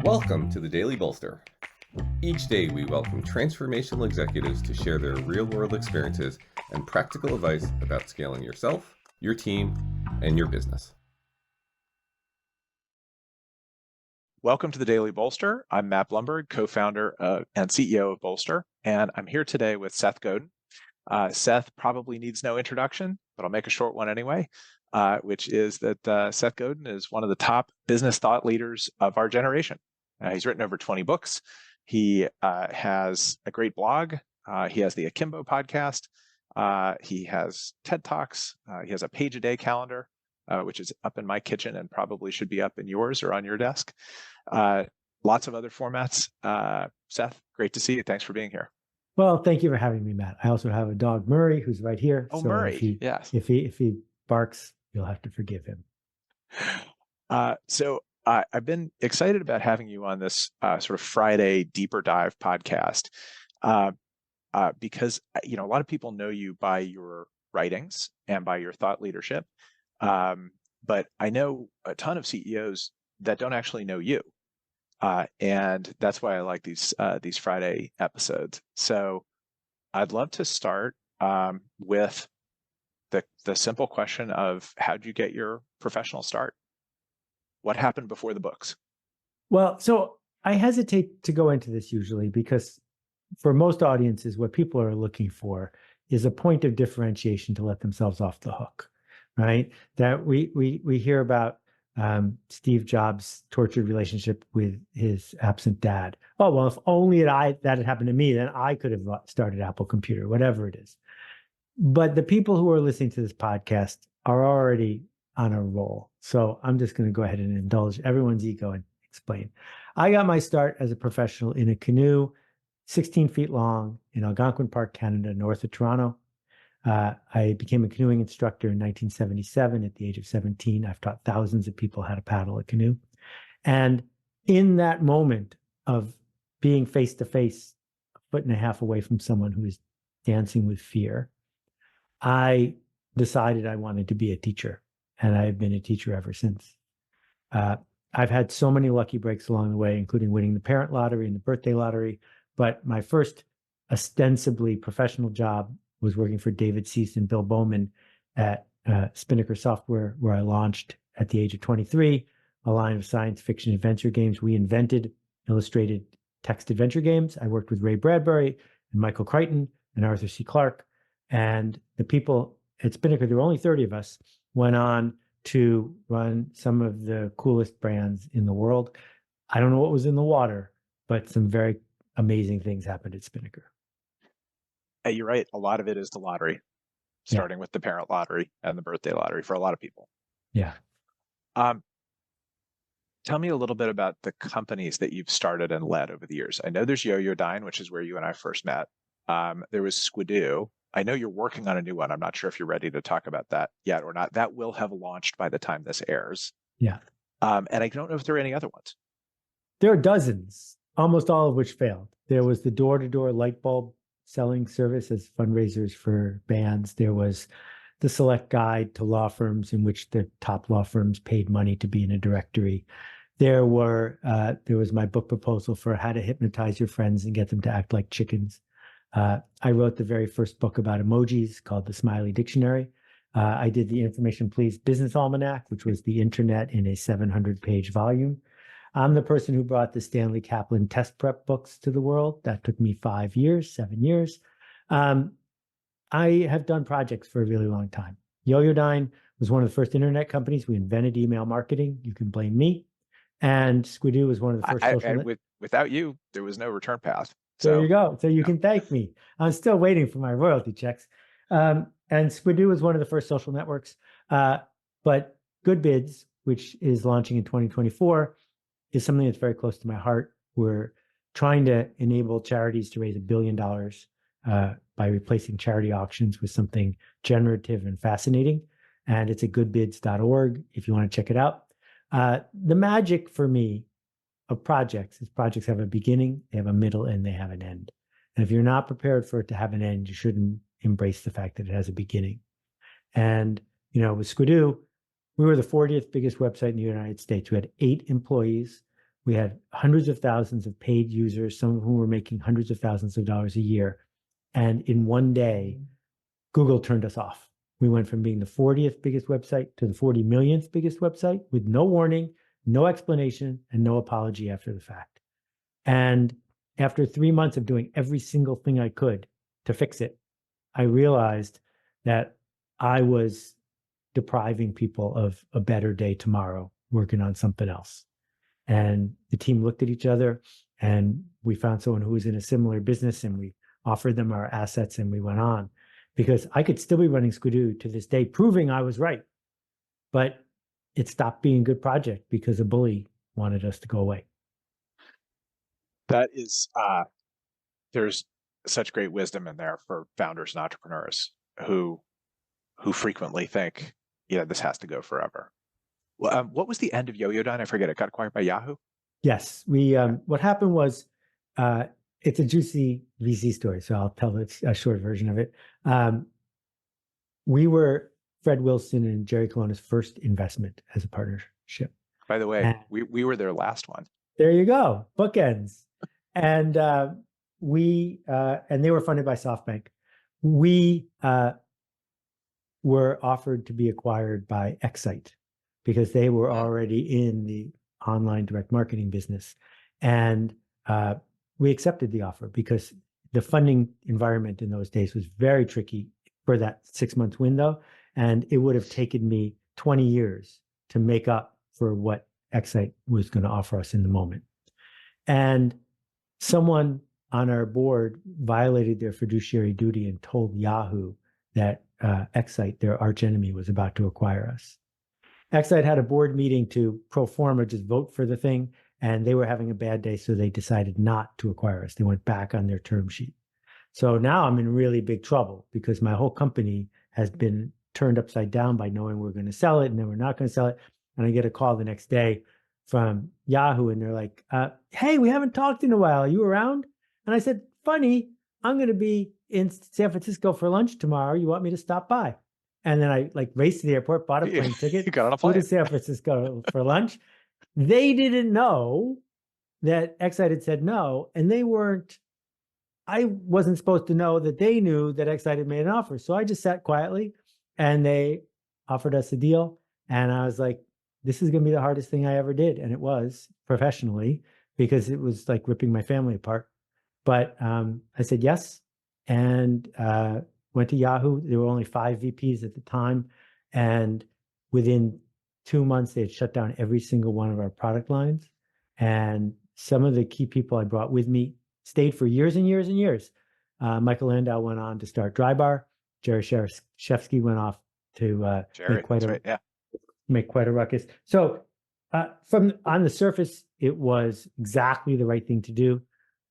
Welcome to the Daily Bolster. Each day we welcome transformational executives to share their real-world experiences and practical advice about scaling yourself, your team, and your business. Welcome to the Daily Bolster. I'm Matt Blumberg, co-founder and CEO of Bolster, and I'm here today with Seth Godin. Seth probably needs no introduction, but I'll make a short one anyway, which is that Seth Godin is one of the top business thought leaders of our generation. He's written over 20 books. He has a great blog. He has the Akimbo podcast. He has TED Talks. He has a page-a-day calendar, which is up in my kitchen and probably should be up in yours or on your desk. Lots of other formats. Seth, great to see you. Thanks for being here. Well, thank you for having me, Matt. I also have a dog, Murray, who's right here. Oh, so Murray, yes. If he barks, you'll have to forgive him. So I've been excited about having you on this sort of Friday deeper dive podcast because a lot of people know you by your writings and by your thought leadership, but I know a ton of CEOs that don't actually know you. And that's why I like these Friday episodes. So I'd love to start with the simple question of how'd you get your professional start? What happened before the books? Well, so I hesitate to go into this usually because for most audiences, what people are looking for is a point of differentiation to let themselves off the hook, right? That we hear about Steve Jobs' tortured relationship with his absent dad. Oh, well, if only that had happened to me, then I could have started Apple Computer, whatever it is. But the people who are listening to this podcast are already on a roll. So I'm just going to go ahead and indulge everyone's ego and explain. I got my start as a professional in a canoe, 16 feet long in Algonquin Park, Canada, north of Toronto. I became a canoeing instructor in 1977 at the age of 17. I've taught thousands of people how to paddle a canoe. And in that moment of being face to face, a foot and a half away from someone who is dancing with fear, I decided I wanted to be a teacher. And I've been a teacher ever since. I've had so many lucky breaks along the way, including winning the parent lottery and the birthday lottery. But my first ostensibly professional job was working for David Cease and Bill Bowman at Spinnaker Software, where I launched at the age of 23 a line of science fiction adventure games. We invented illustrated text adventure games. I worked with Ray Bradbury and Michael Crichton and Arthur C. Clarke. And the people at Spinnaker, there were only 30 of us, went on to run some of the coolest brands in the world. I don't know what was in the water, but some very amazing things happened at Spinnaker. Hey, you're right. A lot of it is the lottery, starting with the parent lottery and the birthday lottery for a lot of people. Yeah. Tell me a little bit about the companies that you've started and led over the years. I know there's Yo-Yo-Dine, which is where you and I first met. There was Squidoo. I know you're working on a new one. I'm not sure if you're ready to talk about that yet or not. That will have launched by the time this airs. Yeah. And I don't know if there are any other ones. There are dozens, almost all of which failed. There was the door-to-door light bulb selling service as fundraisers for bands. There was the select guide to law firms in which the top law firms paid money to be in a directory. There was my book proposal for how to hypnotize your friends and get them to act like chickens. I wrote the very first book about emojis called The Smiley Dictionary. I did the Information Please Business Almanac, which was the internet in a 700-page volume. I'm the person who brought the Stanley Kaplan test prep books to the world. That took me 7 years. I have done projects for a really long time. Yo-Yo-Dine was one of the first internet companies. We invented email marketing. You can blame me. And Squidoo was one of the first without you, there was no return path. There you go. So you can thank me. I'm still waiting for my royalty checks. And Squidoo was one of the first social networks. But Good Bids, which is launching in 2024, is something that's very close to my heart. We're trying to enable charities to raise $1 billion by replacing charity auctions with something generative and fascinating. And it's at goodbids.org if you want to check it out. The magic for me of projects is projects have a beginning, they have a middle, and they have an end. And if you're not prepared for it to have an end, you shouldn't embrace the fact that it has a beginning. And, with Squidoo, we were the 40th biggest website in the United States. We had 8 employees. We had hundreds of thousands of paid users, some of whom were making hundreds of thousands of dollars a year. And in one day, Google turned us off. We went from being the 40th biggest website to the 40 millionth biggest website with no warning, no explanation, and no apology after the fact. And after 3 months of doing every single thing I could to fix it, I realized that I was depriving people of a better day tomorrow working on something else. And the team looked at each other, and we found someone who was in a similar business, and we offered them our assets, and we went on, because I could still be running Skidoo to this day, proving I was right. But it stopped being a good project because a bully wanted us to go away. That is, there's such great wisdom in there for founders and entrepreneurs who frequently think, this has to go forever. Well, what was the end of Yoyodyne? I forget. It got acquired by Yahoo. Yes, we. What happened was, it's a juicy VC story, so I'll tell a short version of it. We were Fred Wilson and Jerry Colonna's first investment as a partnership. By the way, we were their last one. There you go, bookends. And and they were funded by SoftBank. We were offered to be acquired by Excite because they were already in the online direct marketing business. And we accepted the offer because the funding environment in those days was very tricky for that 6-month window. And it would have taken me 20 years to make up for what Excite was going to offer us in the moment. And someone on our board violated their fiduciary duty and told Yahoo that Excite, their archenemy, was about to acquire us. Excite had a board meeting to pro forma just vote for the thing, and they were having a bad day, so they decided not to acquire us. They went back on their term sheet. So now I'm in really big trouble because my whole company has been turned upside down by knowing we're going to sell it and then we're not going to sell it. And I get a call the next day from Yahoo, and they're like, hey, we haven't talked in a while. Are you around? And I said, funny, I'm going to be in San Francisco for lunch tomorrow. You want me to stop by? And then I raced to the airport, bought a plane ticket, You got on a flew plane to San Francisco for lunch. They didn't know that Excite had said no, and I wasn't supposed to know that they knew that Excite had made an offer. So I just sat quietly, and they offered us a deal. And I was like, this is going to be the hardest thing I ever did. And it was, professionally, because it was like ripping my family apart. But I said yes, and went to Yahoo. There were only 5 VPs at the time. And within 2 months, they had shut down every single one of our product lines. And some of the key people I brought with me stayed for years and years and years. Michael Landau went on to start Drybar. Jerry Shefsky went off to make quite a ruckus. So from on the surface, it was exactly the right thing to do.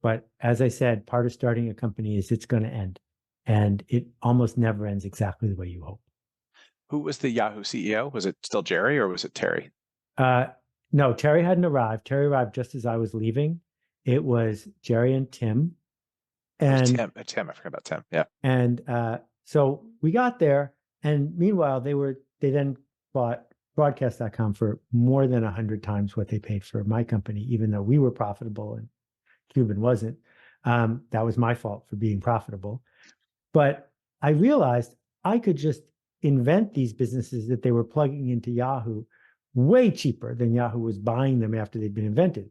But as I said, part of starting a company is it's going to end. And it almost never ends exactly the way you hope. Who was the Yahoo CEO? Was it still Jerry or was it Terry? No, Terry hadn't arrived. Terry arrived just as I was leaving. It was Jerry and Tim. And Tim, I forgot about Tim. Yeah. And so we got there, and meanwhile, they then bought broadcast.com for more than 100 times what they paid for my company, even though we were profitable and Cuban wasn't. That was my fault for being profitable. But I realized I could just invent these businesses that they were plugging into Yahoo way cheaper than Yahoo was buying them after they'd been invented.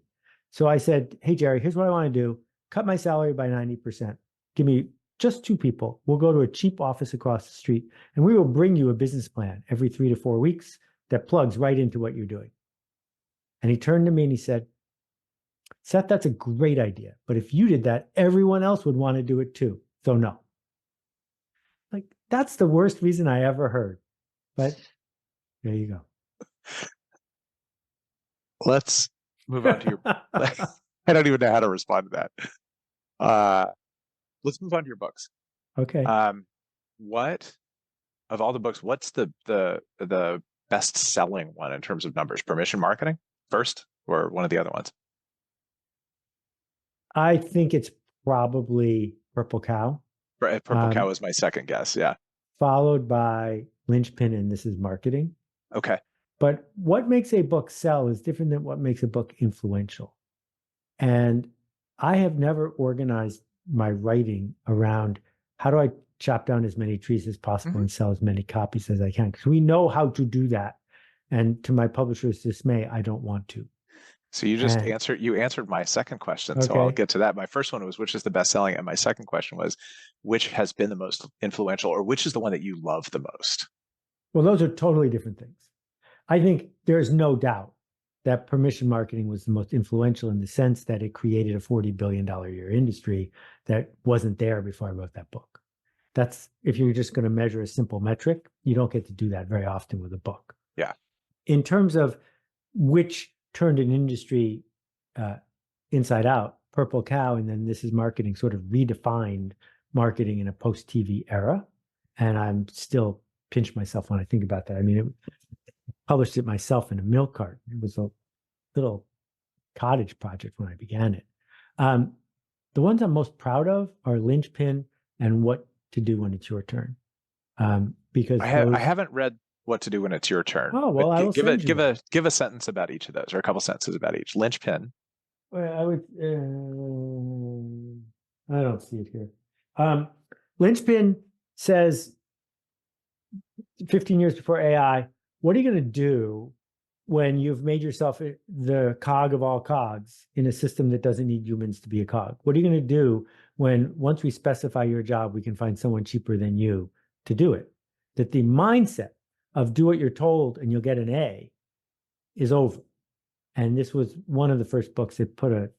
So I said, hey, Jerry, here's what I want to do. Cut my salary by 90%. Give me just 2 people. We'll go to a cheap office across the street, and we will bring you a business plan every 3 to 4 weeks that plugs right into what you're doing. And he turned to me and he said, Seth, that's a great idea. But if you did that, everyone else would want to do it too. So no. That's the worst reason I ever heard. But there you go. Let's move on to your I don't even know how to respond to that. Let's move on to your books. Okay. What of all the books, what's the best selling one in terms of numbers? Permission Marketing first, or one of the other ones? I think it's probably Purple Cow. Purple Cow is my second guess. Yeah. Followed by Linchpin and This Is Marketing. Okay. But what makes a book sell is different than what makes a book influential. And I have never organized my writing around how do I chop down as many trees as possible and sell as many copies as I can, because we know how to do that. And to my publisher's dismay, I don't want to. So you just answered my second question. So I'll get to that. My first one was, which is the best selling? And my second question was, which has been the most influential, or which is the one that you love the most? Well, those are totally different things. I think there's no doubt that permission marketing was the most influential in the sense that it created a $40 billion a year industry that wasn't there before I wrote that book. That's, if you're just going to measure a simple metric, you don't get to do that very often with a book. Yeah. In terms of which turned an industry inside out, Purple Cow, and then This Is Marketing sort of redefined marketing in a post-TV era. And I'm still pinch myself when I think about that. I mean, published it myself in a milk carton. It was a little cottage project when I began it. The ones I'm most proud of are Linchpin and What to Do When It's Your Turn. Because I haven't read What to Do When It's Your Turn. Oh, well, I will send you give a sentence about each of those, or a couple sentences about each. Linchpin. Well, I would. I don't see it here. Linchpin says, 15 years before AI, what are you going to do when you've made yourself the cog of all cogs in a system that doesn't need humans to be a cog? What are you going to do when, once we specify your job, we can find someone cheaper than you to do it? That the mindset of do what you're told and you'll get an A is over. And this was one of the first books that put a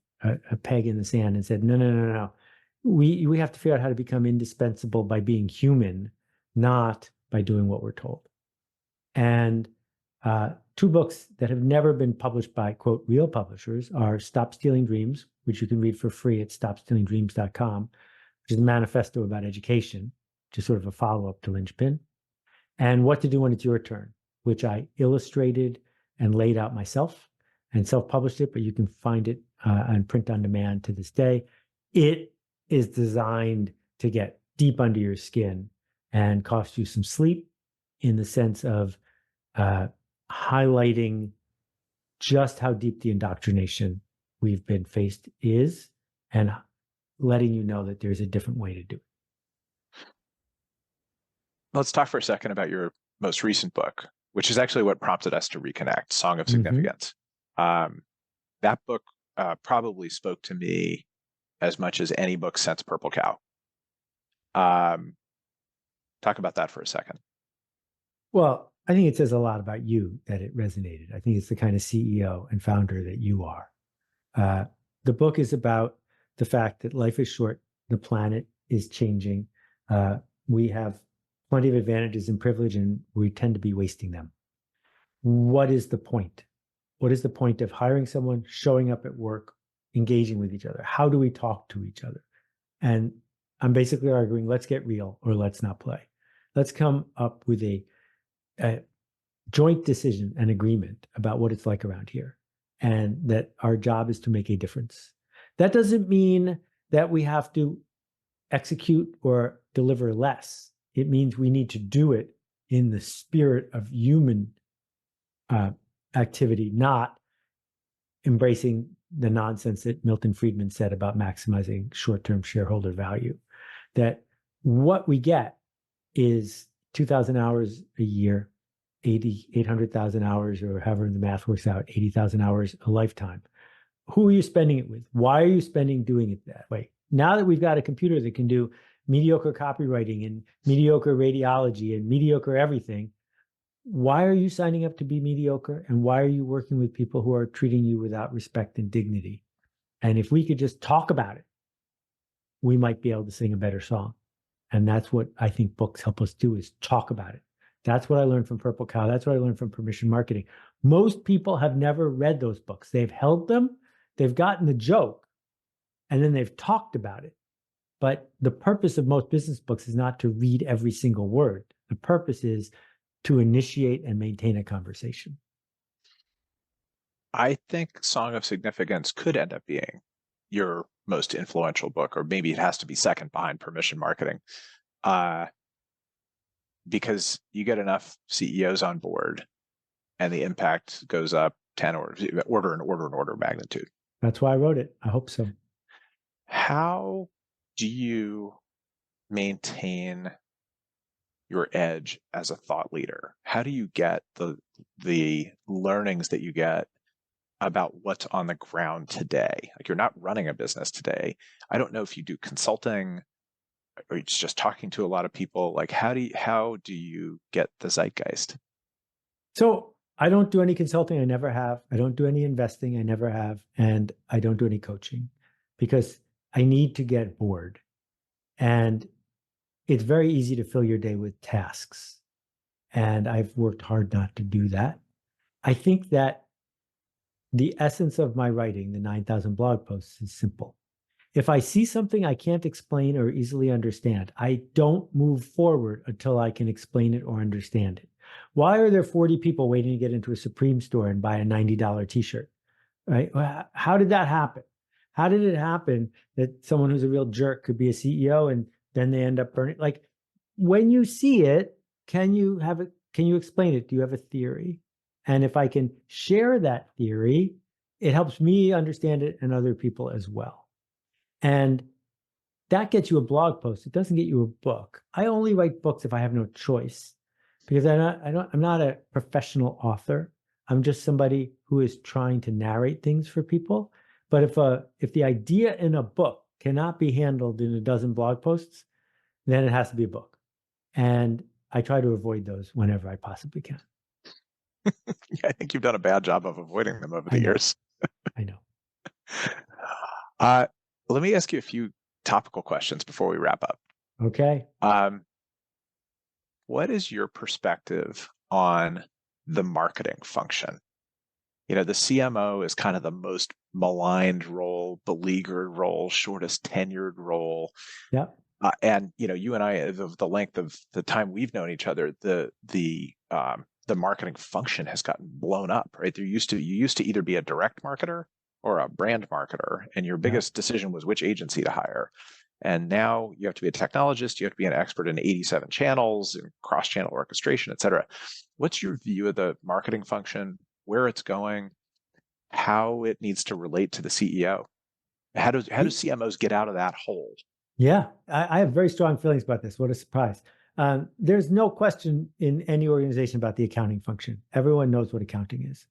peg in the sand and said, no. We have to figure out how to become indispensable by being human, not by doing what we're told. And two books that have never been published by, quote, real publishers are Stop Stealing Dreams, which you can read for free at stopstealingdreams.com, which is a manifesto about education, which is sort of a follow-up to Linchpin, and What to Do When It's Your Turn, which I illustrated and laid out myself and self-published it, but you can find it on print on demand to this day. It is designed to get deep under your skin and cost you some sleep, in the sense of highlighting just how deep the indoctrination we've been faced is, and letting you know that there's a different way to do it. Let's talk for a second about your most recent book, which is actually what prompted us to reconnect, Song of Significance. That book probably spoke to me as much as any book since Purple Cow. Talk about that for a second. Well, I think it says a lot about you that it resonated. I think it's the kind of CEO and founder that you are. The book is about the fact that life is short, the planet is changing. We have plenty of advantages and privilege, and we tend to be wasting them. What is the point? What is the point of hiring someone, showing up at work, engaging with each other? How do we talk to each other? And I'm basically arguing, let's get real or let's not play. Let's come up with a joint decision and agreement about what it's like around here, and that our job is to make a difference. That doesn't mean that we have to execute or deliver less. It means we need to do it in the spirit of human activity, not embracing the nonsense that Milton Friedman said about maximizing short-term shareholder value. That what we get is 2,000 hours a year, 800,000 hours, or however the math works out, 80,000 hours a lifetime. Who are you spending it with? Why are you doing it that way? Now that we've got a computer that can do mediocre copywriting and mediocre radiology and mediocre everything, why are you signing up to be mediocre? And why are you working with people who are treating you without respect and dignity? And if we could just talk about it, we might be able to sing a better song. And that's what I think books help us do, is talk about it. That's what I learned from Purple Cow. That's what I learned from Permission Marketing. Most people have never read those books. They've held them, they've gotten the joke, and then they've talked about it. But the purpose of most business books is not to read every single word. The purpose is to initiate and maintain a conversation. I think Song of Significance could end up being your most influential book, or maybe it has to be second behind Permission Marketing, because you get enough CEOs on board and the impact goes up 10 order magnitude. That's why I wrote it. I hope so. How do you maintain your edge as a thought leader? How do you get the learnings that you get about what's on the ground today? Like, you're not running a business today. I don't know if you do consulting or it's just talking to a lot of people. Like, how do you get the zeitgeist? So I don't do any consulting. I never have. I don't do any investing. I never have. And I don't do any coaching because I need to get bored. And it's very easy to fill your day with tasks. And I've worked hard not to do that. I think that the essence of my writing, the 9,000 blog posts, is simple. If I see something I can't explain or easily understand, I don't move forward until I can explain it or understand it. Why are there 40 people waiting to get into a Supreme store and buy a $90 t-shirt? Right? How did that happen? How did it happen that someone who's a real jerk could be a CEO and then they end up burning? Like, when you see it, can you explain it? Do you have a theory? And if I can share that theory, it helps me understand it and other people as well. And that gets you a blog post. It doesn't get you a book. I only write books if I have no choice, because I'm not a professional author. I'm just somebody who is trying to narrate things for people. But if the idea in a book cannot be handled in a dozen blog posts, then it has to be a book. And I try to avoid those whenever I possibly can. Yeah, I think you've done a bad job of avoiding them over the years. I know. Let me ask you a few topical questions before we wrap up. Okay. What is your perspective on the marketing function? You know, the CMO is kind of the most maligned role, beleaguered role, shortest tenured role. Yeah. And you know, you and I, the length of the time we've known each other, the marketing function has gotten blown up, right? You used to either be a direct marketer or a brand marketer, and your biggest decision was which agency to hire. And now you have to be a technologist, you have to be an expert in 87 channels and cross-channel orchestration, et cetera. What's your view of the marketing function, where it's going, how it needs to relate to the CEO? How do CMOs get out of that hole? Yeah, I have very strong feelings about this. What a surprise. There's no question in any organization about the accounting function. Everyone knows what accounting is.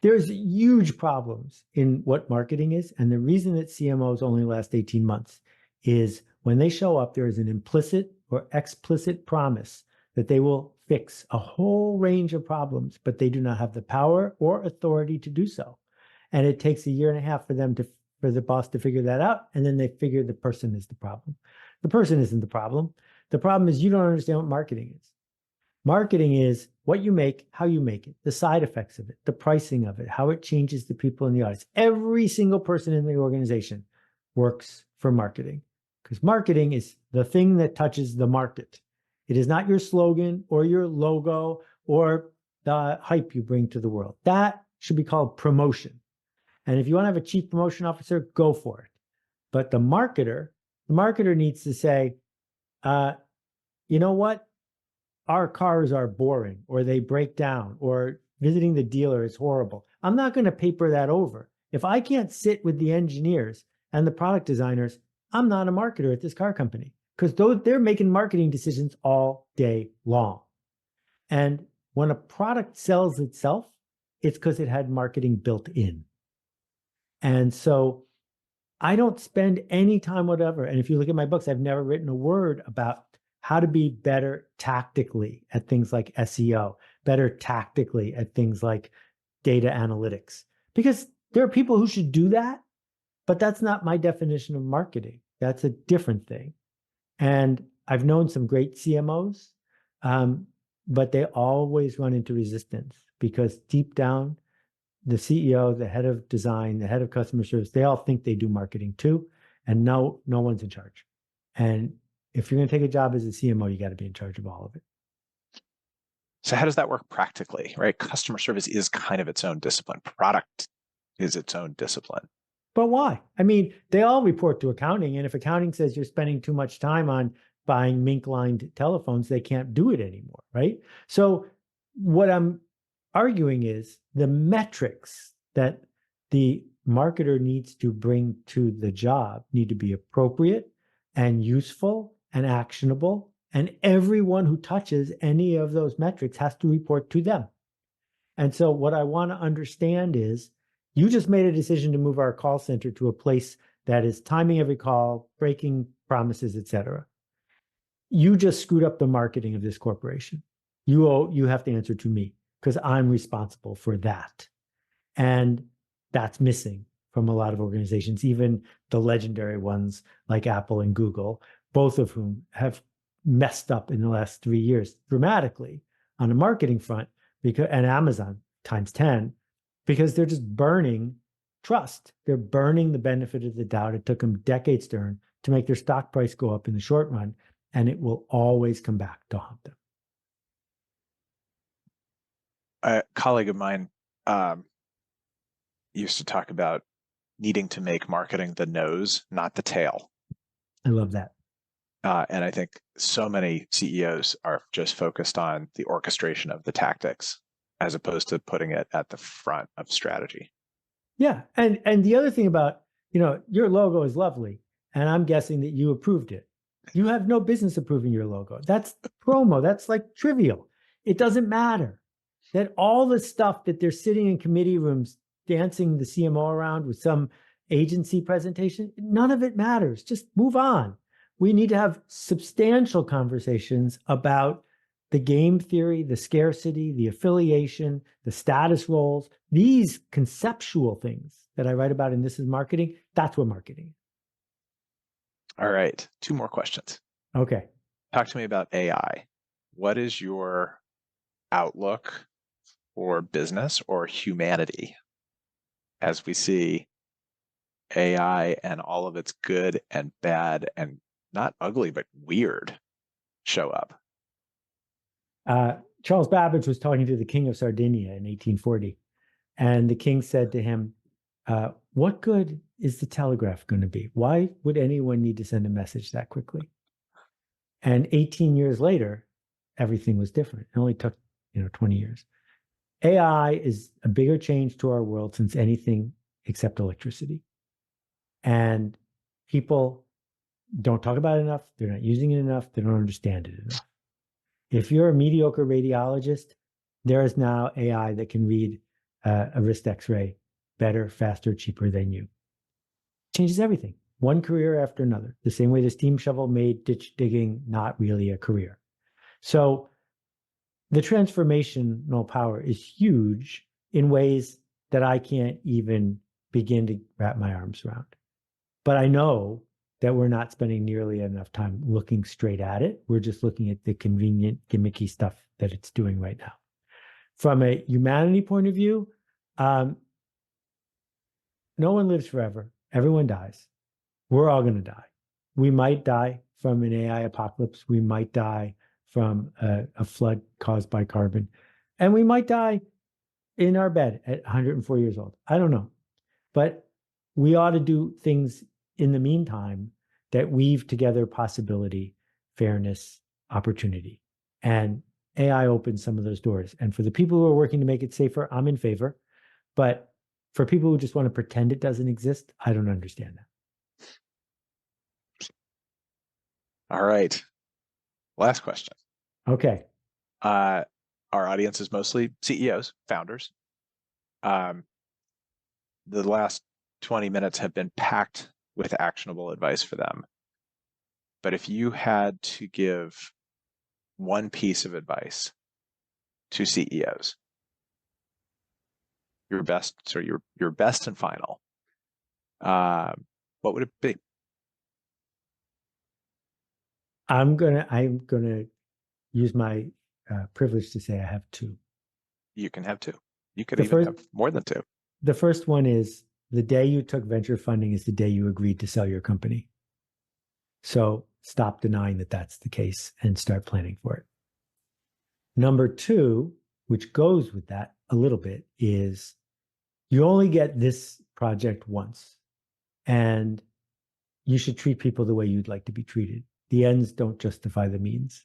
There's huge problems in what marketing is. And the reason that CMOs only last 18 months is when they show up, there is an implicit or explicit promise that they will fix a whole range of problems, but they do not have the power or authority to do so. And it takes a year and a half for the boss to figure that out. And then they figure the person is the problem. The person isn't the problem. The problem is you don't understand what marketing is. Marketing is what you make, how you make it, the side effects of it, the pricing of it, how it changes the people in the audience. Every single person in the organization works for marketing, because marketing is the thing that touches the market. It is not your slogan or your logo or the hype you bring to the world. That should be called promotion. And if you want to have a chief promotion officer, go for it. But the marketer needs to say, you know what? Our cars are boring, or they break down, or visiting the dealer is horrible. I'm not going to paper that over. If I can't sit with the engineers and the product designers, I'm not a marketer at this car company, because they're making marketing decisions all day long. And when a product sells itself, it's because it had marketing built in. And so I don't spend any time whatever. And if you look at my books, I've never written a word about how to be better tactically at things like SEO, better tactically at things like data analytics, because there are people who should do that, but that's not my definition of marketing. That's a different thing. And I've known some great CMOs, but they always run into resistance, because deep down, the CEO, the head of design, the head of customer service, they all think they do marketing too, and no one's in charge. And if you're going to take a job as a CMO, you got to be in charge of all of it. So how does that work practically, right? Customer service is kind of its own discipline. Product is its own discipline. But why? I mean, they all report to accounting. And if accounting says you're spending too much time on buying mink-lined telephones, they can't do it anymore, right? So what I'm arguing is the metrics that the marketer needs to bring to the job need to be appropriate and useful and actionable. And everyone who touches any of those metrics has to report to them. And so what I want to understand is you just made a decision to move our call center to a place that is timing every call, breaking promises, et cetera. You just screwed up the marketing of this corporation. You have to answer to me because I'm responsible for that. And that's missing from a lot of organizations, even the legendary ones like Apple and Google, both of whom have messed up in the last 3 years dramatically on the marketing front, because and Amazon times 10, because they're just burning trust. They're burning the benefit of the doubt. It took them decades to earn to make their stock price go up in the short run, and it will always come back to haunt them. A colleague of mine used to talk about needing to make marketing the nose, not the tail. I love that. And I think so many CEOs are just focused on the orchestration of the tactics as opposed to putting it at the front of strategy. Yeah. And the other thing about, your logo is lovely, and I'm guessing that you approved it. You have no business approving your logo. That's promo. That's like trivial. It doesn't matter that all the stuff that they're sitting in committee rooms dancing the CMO around with some agency presentation, none of it matters. Just move on. We need to have substantial conversations about the game theory, the scarcity, the affiliation, the status roles, these conceptual things that I write about in This Is Marketing. That's what marketing is. All right. 2 more questions. Okay. Talk to me about AI. What is your outlook for business or humanity as we see AI and all of its good and bad and not ugly, but weird show up? Charles Babbage was talking to the King of Sardinia in 1840. And the king said to him, what good is the telegraph going to be? Why would anyone need to send a message that quickly? And 18 years later, everything was different. It only took 20 years. AI is a bigger change to our world since anything except electricity. And people don't talk about it enough. They're not using it enough. They don't understand it enough. If you're a mediocre radiologist, there is now AI that can read a wrist X-ray better, faster, cheaper than you. Changes everything. One career after another. The same way the steam shovel made ditch digging not really a career. So the transformational power is huge in ways that I can't even begin to wrap my arms around. But I know that we're not spending nearly enough time looking straight at it. We're just looking at the convenient, gimmicky stuff that it's doing right now. From a humanity point of view, no one lives forever. Everyone dies. We're all going to die. We might die from an AI apocalypse. We might die from a flood caused by carbon. And we might die in our bed at 104 years old. I don't know. But we ought to do things in the meantime that weave together possibility, fairness, opportunity. And AI opens some of those doors. And for the people who are working to make it safer, I'm in favor. But for people who just want to pretend it doesn't exist, I don't understand that. All right. Last question. Okay. Our audience is mostly CEOs, founders. The last 20 minutes have been packed with actionable advice for them. But if you had to give one piece of advice to CEOs, your best and final, what would it be? I'm gonna use my privilege to say I have 2. You can have 2. You could even have more than 2. The first one is the day you took venture funding is the day you agreed to sell your company. So stop denying that that's the case and start planning for it. Number 2, which goes with that a little bit, is you only get this project once, and you should treat people the way you'd like to be treated. The ends don't justify the means,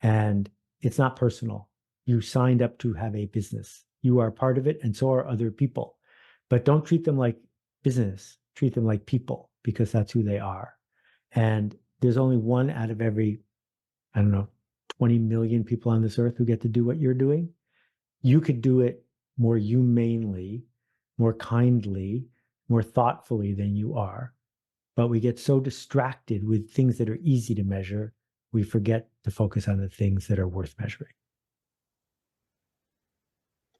and it's not personal. You signed up to have a business. You are part of it, and so are other people. But don't treat them like business. Treat them like people, because that's who they are. And there's only one out of every, 20 million people on this earth who get to do what you're doing. You could do it more humanely, more kindly, more thoughtfully than you are. But we get so distracted with things that are easy to measure, we forget to focus on the things that are worth measuring.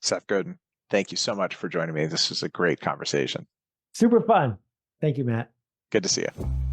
Seth Godin, thank you so much for joining me. This was a great conversation. Super fun. Thank you, Matt. Good to see you.